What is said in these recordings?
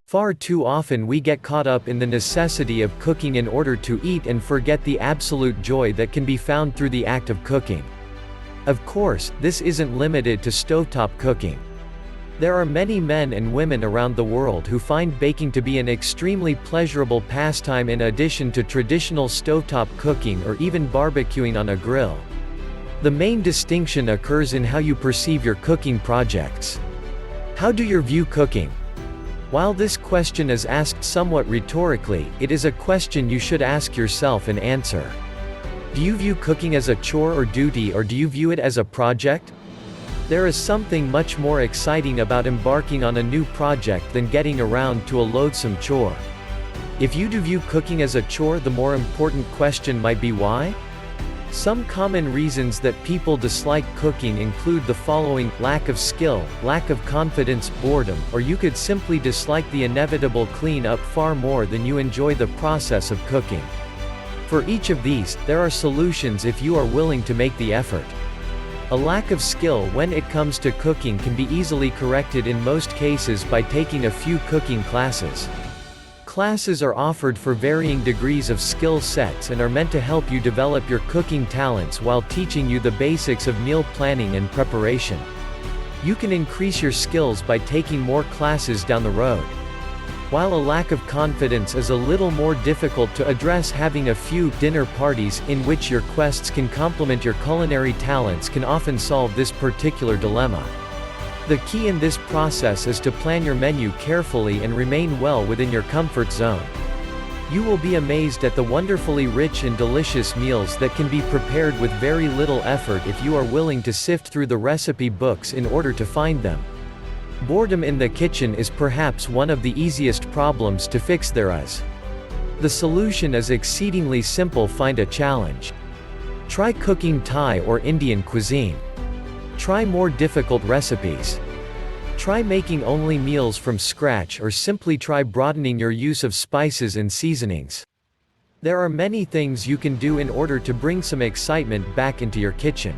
Far too often we get caught up in the necessity of cooking in order to eat and forget the absolute joy that can be found through the act of cooking. Of course, this isn't limited to stovetop cooking. There are many men and women around the world who find baking to be an extremely pleasurable pastime in addition to traditional stovetop cooking or even barbecuing on a grill. The main distinction occurs in how you perceive your cooking projects. How do you view cooking? While this question is asked somewhat rhetorically, it is a question you should ask yourself and answer. Do you view cooking as a chore or duty, or do you view it as a project? There is something much more exciting about embarking on a new project than getting around to a loathsome chore. If you do view cooking as a chore, the more important question might be why? Some common reasons that people dislike cooking include the following: lack of skill, lack of confidence, boredom, or you could simply dislike the inevitable cleanup far more than you enjoy the process of cooking. For each of these, there are solutions if you are willing to make the effort. A lack of skill when it comes to cooking can be easily corrected in most cases by taking a few cooking classes. Classes are offered for varying degrees of skill sets and are meant to help you develop your cooking talents while teaching you the basics of meal planning and preparation. You can increase your skills by taking more classes down the road. While a lack of confidence is a little more difficult to address, having a few dinner parties in which your quests can complement your culinary talents can often solve this particular dilemma. The key in this process is to plan your menu carefully and remain well within your comfort zone. You will be amazed at the wonderfully rich and delicious meals that can be prepared with very little effort if you are willing to sift through the recipe books in order to find them. Boredom in the kitchen is perhaps one of the easiest problems to fix there is. The solution is exceedingly simple: find a challenge. Try cooking Thai or Indian cuisine. Try more difficult recipes. Try making only meals from scratch, or simply try broadening your use of spices and seasonings. There are many things you can do in order to bring some excitement back into your kitchen.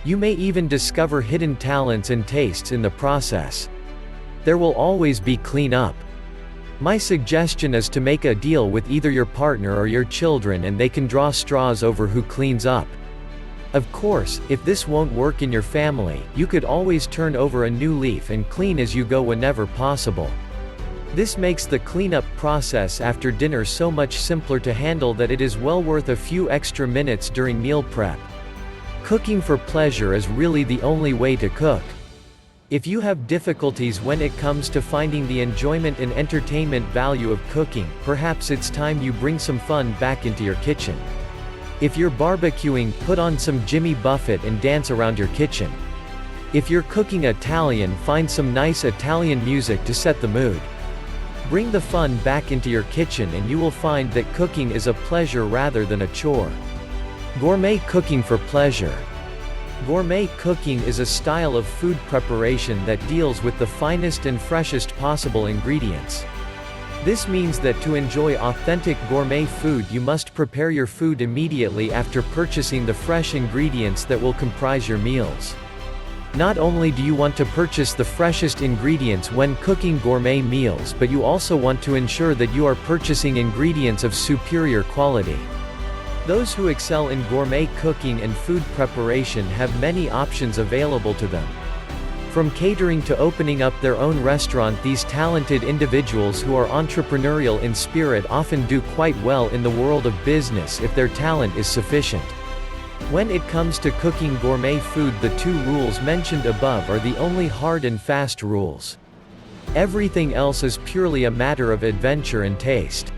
You may even discover hidden talents and tastes in the process. There will always be cleanup. My suggestion is to make a deal with either your partner or your children, and they can draw straws over who cleans up. Of course, if this won't work in your family, you could always turn over a new leaf and clean as you go whenever possible. This makes the cleanup process after dinner so much simpler to handle that it is well worth a few extra minutes during meal prep. Cooking for pleasure is really the only way to cook. If you have difficulties when it comes to finding the enjoyment and entertainment value of cooking, perhaps it's time you bring some fun back into your kitchen. If you're barbecuing, put on some Jimmy Buffett and dance around your kitchen. If you're cooking Italian, find some nice Italian music to set the mood. Bring the fun back into your kitchen and you will find that cooking is a pleasure rather than a chore. Gourmet cooking for pleasure. Gourmet cooking is a style of food preparation that deals with the finest and freshest possible ingredients. This means that to enjoy authentic gourmet food, you must prepare your food immediately after purchasing the fresh ingredients that will comprise your meals. Not only do you want to purchase the freshest ingredients when cooking gourmet meals, but you also want to ensure that you are purchasing ingredients of superior quality. Those who excel in gourmet cooking and food preparation have many options available to them. From catering to opening up their own restaurant, these talented individuals who are entrepreneurial in spirit often do quite well in the world of business if their talent is sufficient. When it comes to cooking gourmet food, the two rules mentioned above are the only hard and fast rules. Everything else is purely a matter of adventure and taste.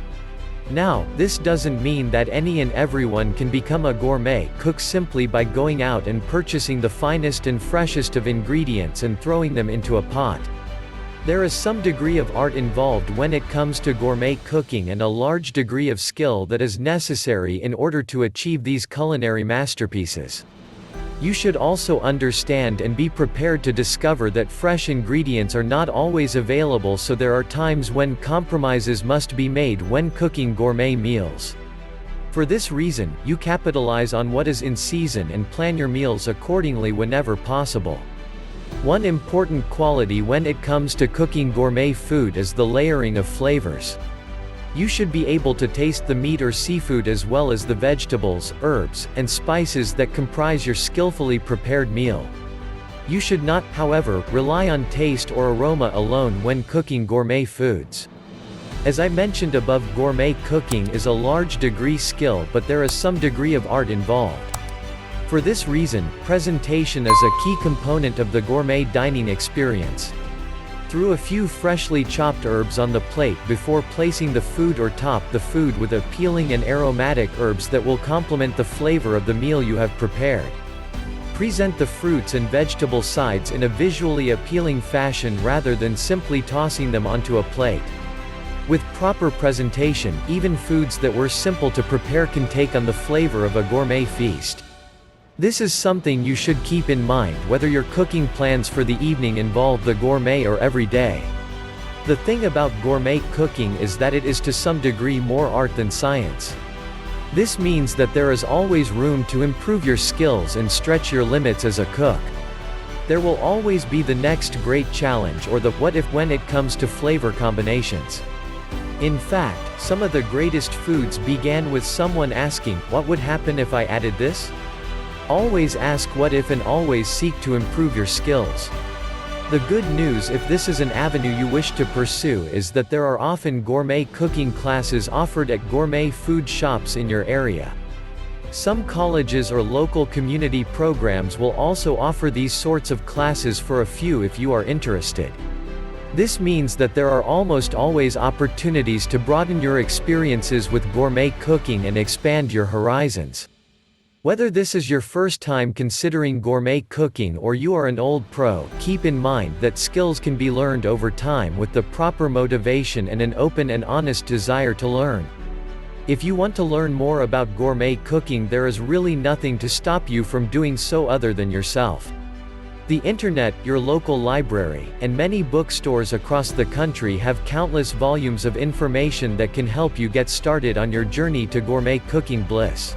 Now, this doesn't mean that any and everyone can become a gourmet cook simply by going out and purchasing the finest and freshest of ingredients and throwing them into a pot. There is some degree of art involved when it comes to gourmet cooking, and a large degree of skill that is necessary in order to achieve these culinary masterpieces. You should also understand and be prepared to discover that fresh ingredients are not always available, so there are times when compromises must be made when cooking gourmet meals. For this reason, you capitalize on what is in season and plan your meals accordingly whenever possible. One important quality when it comes to cooking gourmet food is the layering of flavors. You should be able to taste the meat or seafood as well as the vegetables, herbs, and spices that comprise your skillfully prepared meal. You should not, however, rely on taste or aroma alone when cooking gourmet foods. As I mentioned above, gourmet cooking is a large degree skill, but there is some degree of art involved. For this reason, presentation is a key component of the gourmet dining experience. Throw a few freshly chopped herbs on the plate before placing the food, or top the food with appealing and aromatic herbs that will complement the flavor of the meal you have prepared. Present the fruits and vegetable sides in a visually appealing fashion rather than simply tossing them onto a plate. With proper presentation, even foods that were simple to prepare can take on the flavor of a gourmet feast. This is something you should keep in mind whether your cooking plans for the evening involve the gourmet or every day. The thing about gourmet cooking is that it is to some degree more art than science. This means that there is always room to improve your skills and stretch your limits as a cook. There will always be the next great challenge or the what if when it comes to flavor combinations. In fact, some of the greatest foods began with someone asking, "What would happen if I added this?" Always ask what if and always seek to improve your skills. The good news, if this is an avenue you wish to pursue, is that there are often gourmet cooking classes offered at gourmet food shops in your area. Some colleges or local community programs will also offer these sorts of classes for a few if you are interested. This means that there are almost always opportunities to broaden your experiences with gourmet cooking and expand your horizons. Whether this is your first time considering gourmet cooking or you are an old pro, keep in mind that skills can be learned over time with the proper motivation and an open and honest desire to learn. If you want to learn more about gourmet cooking, there is really nothing to stop you from doing so other than yourself. The internet, your local library, and many bookstores across the country have countless volumes of information that can help you get started on your journey to gourmet cooking bliss.